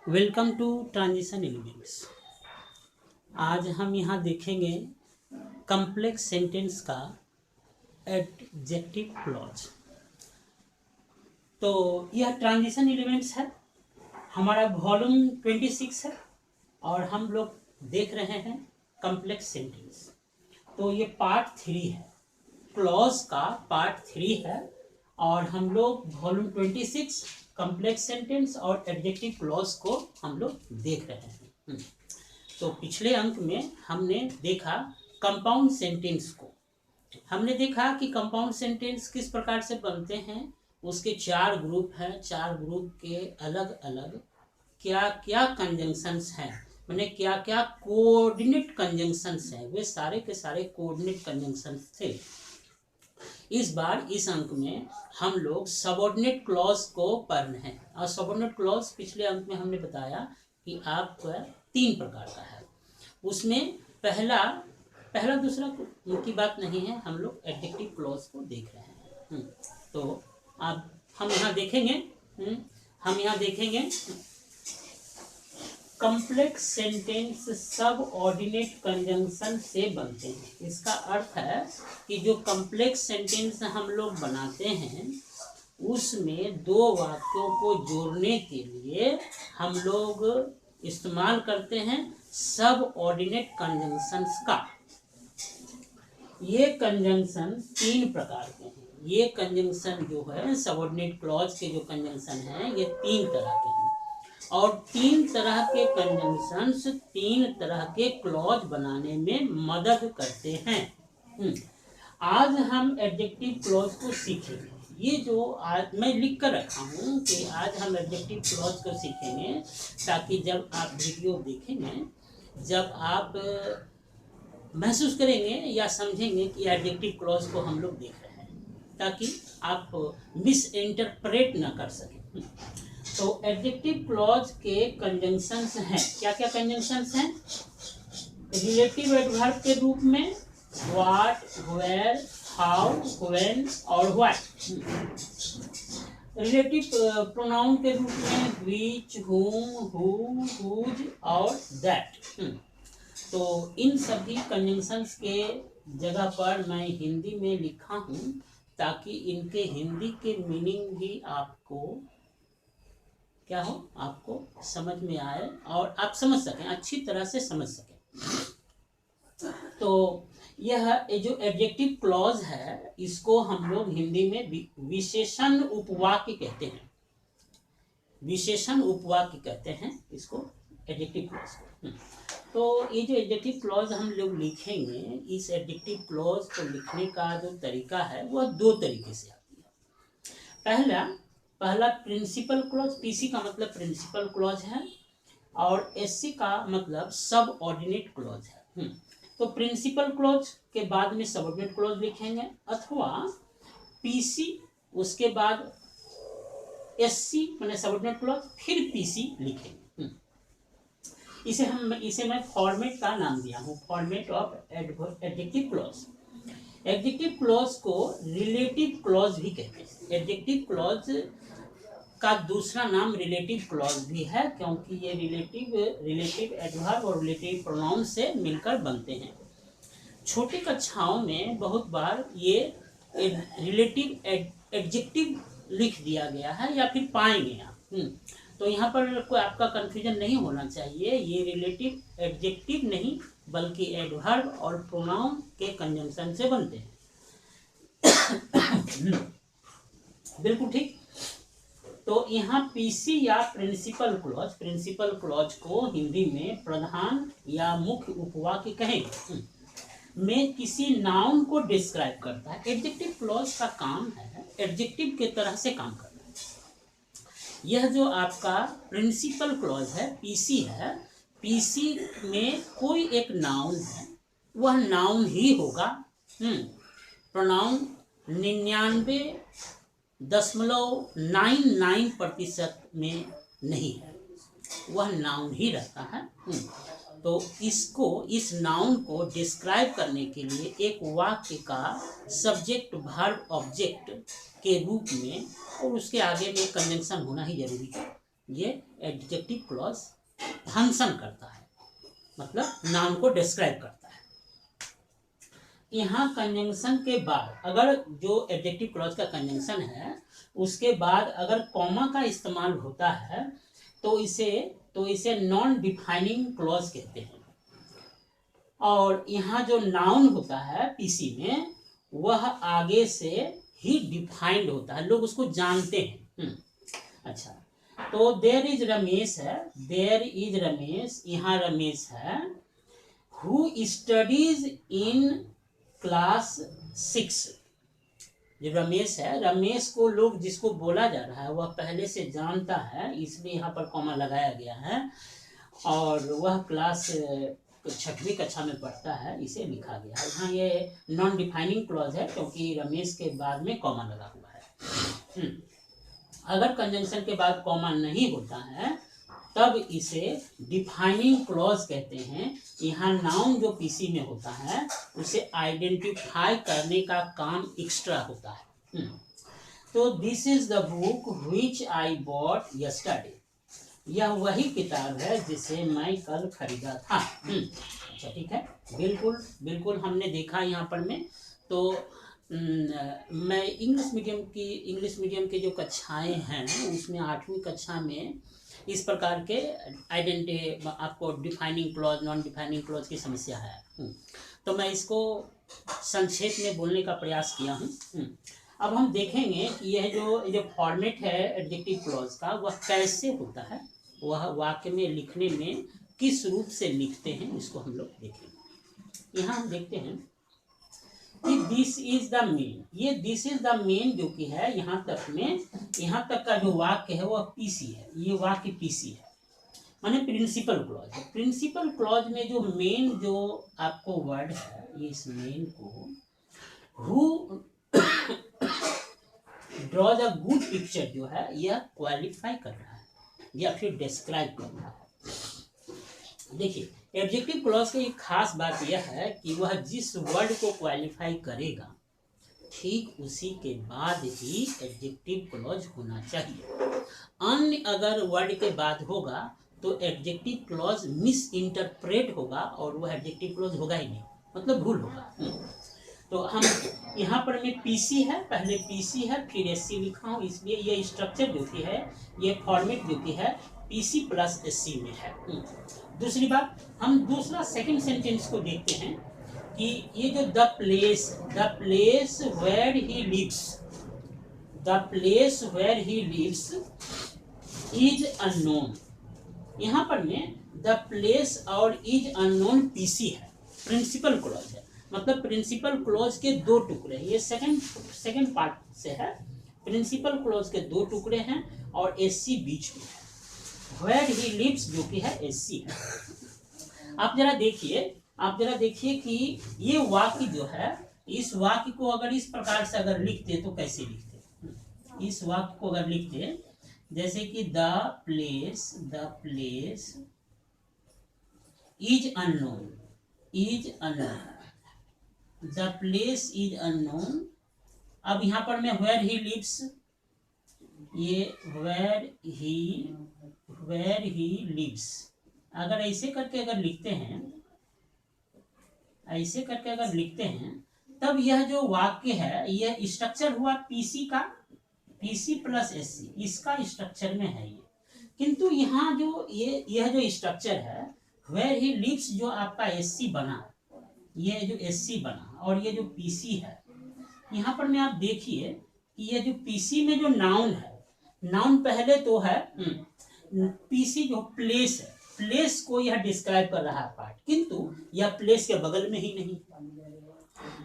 Welcome to transition elements. आज हम यहाँ देखेंगे कम्प्लेक्स सेंटेंस का एडजेक्टिव क्लॉज। तो यह ट्रांजिशन एलिमेंट्स है, हमारा वॉल्यूम 26 है और हम लोग देख रहे हैं कम्प्लेक्स सेंटेंस। तो ये पार्ट 3 है, क्लॉज का पार्ट 3 है और हम लोग वॉल्यूम 26 कम्प्लेक्स सेंटेंस और एडजेक्टिव क्लॉज को हम लोग देख रहे हैं। तो पिछले अंक में हमने देखा कंपाउंड सेंटेंस को। हमने देखा कि कंपाउंड सेंटेंस किस प्रकार से बनते हैं, उसके 4 ग्रुप हैं। 4 ग्रुप के अलग अलग क्या क्या कंजंक्शंस हैं, मैंने क्या क्या कोऑर्डिनेट कंजंक्शंस हैं, वे सारे के सारे कोऑर्डिनेट कंजंक्शंस थे। इस बार इस अंक में हम लोग सबऑर्डिनेट क्लॉज को पढ़ रहे हैं। और सबऑर्डिनेट क्लॉज पिछले अंक में हमने बताया कि आपका 3 प्रकार का है। उसमें पहला दूसरा की बात नहीं है, हम लोग एडजेक्टिव क्लॉज को देख रहे हैं। तो अब हम यहाँ देखेंगे कम्प्लेक्स सेंटेंस सब ऑर्डिनेट कंजंक्शन से बनते हैं। इसका अर्थ है कि जो कम्प्लेक्स सेंटेंस हम लोग बनाते हैं उसमें 2 वाक्यों को जोड़ने के लिए हम लोग इस्तेमाल करते हैं सब ऑर्डिनेट कंजंक्शंस का। ये कंजंक्शन 3 प्रकार के हैं। ये कंजंक्शन जो है सबऑर्डिनेट क्लॉज के जो कंजंक्शन हैं ये 3 तरह के हैं और 3 तरह के कंजंक्शंस 3 तरह के क्लॉज बनाने में मदद करते हैं। आज हम एडजेक्टिव क्लॉज को सीखेंगे। ये जो आज मैं लिख कर रखा हूँ कि आज हम एडजेक्टिव क्लॉज को सीखेंगे, ताकि जब आप वीडियो देखेंगे, जब आप महसूस करेंगे या समझेंगे कि एडजेक्टिव क्लॉज को हम लोग देख रहे हैं, ताकि आप मिस इंटरप्रेट ना कर सकें। तो एडजेक्टिव क्लॉज के कंजंक्शंस हैं। क्या क्या कंजंक्शंस हैं? रिलेटिव एडवर्ब के रूप में व्हाट, वेयर, हाउ, व्हेन और व्हाट। रिलेटिव प्रोनाउन के रूप में व्हिच, whom, who, whose और that। तो इन सभी कंजंक्शंस के जगह पर मैं हिंदी में लिखा हूँ, ताकि इनके हिंदी के मीनिंग भी आपको क्या हो, आपको समझ में आए और आप समझ सकें, अच्छी तरह से समझ सकें। तो यह जो एडजेक्टिव क्लॉज है इसको हम लोग हिंदी में विशेषण उपवाक्य कहते हैं। विशेषण उपवाक्य कहते हैं इसको, एडजेक्टिव क्लॉज को। तो ये जो एडजेक्टिव क्लॉज हम लोग लिखेंगे, इस एडजेक्टिव क्लॉज को लिखने का जो तरीका है वह 2 तरीके से आती है। पहला प्रिंसिपल क्लॉज, पीसी का मतलब प्रिंसिपल क्लॉज है और एससी का मतलब सब ऑर्डिनेट क्लॉज है। तो प्रिंसिपल क्लॉज के बाद में सब ऑर्डिनेट क्लॉज लिखेंगे, अथवा पीसी उसके बाद एससी मैंने सब ऑर्डिनेट क्लॉज फिर पीसी लिखेंगे। इसे मैं फॉर्मेट का नाम दिया हूँ, format of adjective clause. Adjective clause को रिलेटिव क्लॉज भी कहते हैं। एडजेक्टिव क्लॉज का दूसरा नाम रिलेटिव क्लॉज भी है, क्योंकि ये रिलेटिव एडवर्ब और रिलेटिव प्रोनाउन से मिलकर बनते हैं। छोटी कक्षाओं में बहुत बार ये रिलेटिव एडजेक्टिव लिख दिया गया है या फिर पाएंगे आप। तो यहाँ पर कोई आपका कंफ्यूजन नहीं होना चाहिए। ये रिलेटिव एडजेक्टिव नहीं बल्कि एडवर्ब और प्रोनाउन के कंजंक्शन से बनते हैं। बिल्कुल ठीक। तो यहाँ पीसी या प्रिंसिपल क्लॉज को हिंदी में प्रधान या मुख्य उपवाक्य कहेंगे, में किसी नाउन को डिस्क्राइब करता है। एडजेक्टिव क्लॉज का काम है एडजेक्टिव के तरह से काम करना। यह जो आपका प्रिंसिपल क्लॉज है, पीसी है, पीसी में कोई एक नाउन है, वह नाउन ही होगा। प्रोनाउन 99.99% में नहीं है, वह नाउन ही रहता है। तो इस नाउन को डिस्क्राइब करने के लिए एक वाक्य का सब्जेक्ट, वर्ब, ऑब्जेक्ट के रूप में और उसके आगे में कंजंक्शन होना ही जरूरी है। ये एडजेक्टिव क्लॉज फंक्शन करता है, मतलब नाउन को डिस्क्राइब करता है। यहाँ कंजंक्शन के बाद अगर जो एडजेक्टिव क्लॉज का कंजंक्शन है उसके बाद अगर कॉमा का इस्तेमाल होता है तो इसे नॉन डिफाइनिंग क्लॉज कहते हैं। और यहाँ जो नाउन होता है पीसी में वह आगे से ही डिफाइंड होता है, लोग उसको जानते हैं। अच्छा, तो देयर इज रमेश है, देयर इज रमेश, यहाँ रमेश है, हु स्टडीज इन क्लास 6। जो रमेश है, रमेश को लोग जिसको बोला जा रहा है वह पहले से जानता है, इसलिए यहाँ पर कॉमा लगाया गया है। और वह क्लास 6वीं कक्षा में पढ़ता है, इसे लिखा गया है। यहाँ ये नॉन डिफाइनिंग क्लॉज है क्योंकि रमेश के बाद में कॉमा लगा हुआ है। अगर कंजंक्शन के बाद कॉमा नहीं होता है तब इसे डिफाइनिंग क्लॉज कहते हैं। यहाँ नाउन जो पीसी में होता है उसे आइडेंटिफाई करने का काम एक्स्ट्रा होता है। तो this is the book which I bought yesterday, यह वही किताब है जिसे मैं कल खरीदा था। अच्छा ठीक है, बिल्कुल बिल्कुल हमने देखा यहाँ पर में। तो मैं इंग्लिश मीडियम के जो कक्षाएं हैं उसमें 8वीं कक्षा में इस प्रकार के आपको defining clause non defining clause की समस्या है। तो मैं इसको संक्षेप में बोलने का प्रयास किया हूँ। अब हम देखेंगे कि यह जो फॉर्मेट है एडजेक्टिव क्लॉज का वह कैसे होता है, वह वाक्य में लिखने में किस रूप से लिखते हैं, इसको हम लोग देखेंगे। यहाँ हम देखते हैं कि दिस इज द मेन, ये दिस इज द मेन जो कि है यहाँ तक का जो वाक्य है वह पीसी है, ये वाक्य पीसी है, माने प्रिंसिपल क्लॉज है। प्रिंसिपल क्लॉज में जो मेन जो आपको वर्ड है, ये इस मेन को who draws a good picture जो है यह क्वालिफाई कर रहा है या फिर डिस्क्राइब कर रहा है। देखिए एडजेक्टिव क्लॉज की एक खास बात यह है कि वह जिस वर्ड को क्वालिफाई करेगा ठीक उसी के बाद ही एडजेक्टिव क्लॉज होना चाहिए। अन्य अगर वर्ड के बाद होगा तो एडजेक्टिव क्लॉज मिस इंटरप्रेट होगा और वह एडजेक्टिव क्लॉज होगा ही नहीं, मतलब भूल होगा। तो हम यहाँ पर में पीसी है, पहले पीसी है फिर एससी लिखा हूँ, इसलिए ये स्ट्रक्चर जो कि है, ये फॉर्मेट जो कि है पीसी प्लस एससी में है। दूसरी बात, हम दूसरा सेकंड सेंटेंस को देखते हैं कि ये जो the place where he lives, the place where he lives is unknown. यहाँ पर में द प्लेस और इज अननोन पीसी है, प्रिंसिपल क्लॉज है, मतलब प्रिंसिपल क्लॉज के दो टुकड़े हैं। ये सेकंड पार्ट से है, प्रिंसिपल क्लॉज के दो टुकड़े हैं और एससी बीच में है। Where he lives जो कि है एससी है। आप जरा देखिए कि ये वाक्य जो है, इस वाक्य को अगर इस प्रकार से अगर लिखते तो कैसे लिखते। इस वाक्य को अगर लिखते जैसे कि the place is unknown, the place is unknown. अब यहाँ पर मैं वेयर ही लिव्स, ये वेयर ही लिव्स अगर ऐसे करके अगर लिखते हैं तब यह जो वाक्य है यह स्ट्रक्चर हुआ पीसी का, पीसी प्लस एससी, इसका स्ट्रक्चर में है ये। किंतु यहाँ जो यह जो स्ट्रक्चर है वेयर ही लिव्स जो आपका एससी बना, ये जो एससी बना और ये जो पीसी है, यहाँ पर में आप देखिए कि ये जो पीसी में जो नाउन है, नाउन पहले तो है पीसी जो प्लेस है, प्लेस को यह डिस्क्राइब कर रहा है पार्ट, किंतु यह प्लेस के बगल में ही नहीं,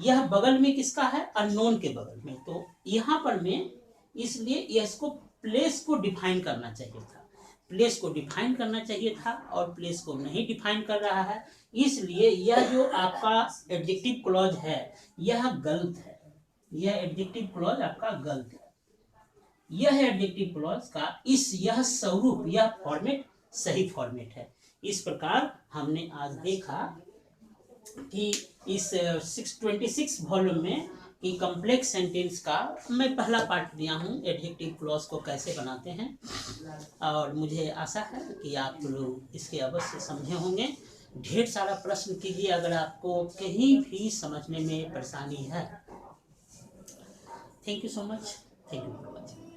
यह बगल में किसका है, अननोन के बगल में। तो यहाँ पर में इसलिए इसको प्लेस को डिफाइन करना चाहिए था, और प्लेस को नहीं डिफाइन कर रहा है, इसलिए यह जो आपका एडजेक्टिव क्लॉज है यह गलत है, यह एडजेक्टिव क्लॉज आपका गलत है। यह एडजेक्टिव क्लॉज का यह स्वरूप, यह फॉर्मेट सही फॉर्मेट है। इस प्रकार हमने आज देखा कि इस 626 वॉल्यूम में कि कॉम्प्लेक्स सेंटेंस का मैं पहला पार्ट दिया हूँ, एडजेक्टिव क्लॉज को कैसे बनाते हैं, और मुझे आशा है कि आप लोग इसके अवश्य समझे होंगे। ढेर सारा प्रश्न कीजिए अगर आपको कहीं भी समझने में परेशानी है। Thank you so much. Thank you for watching.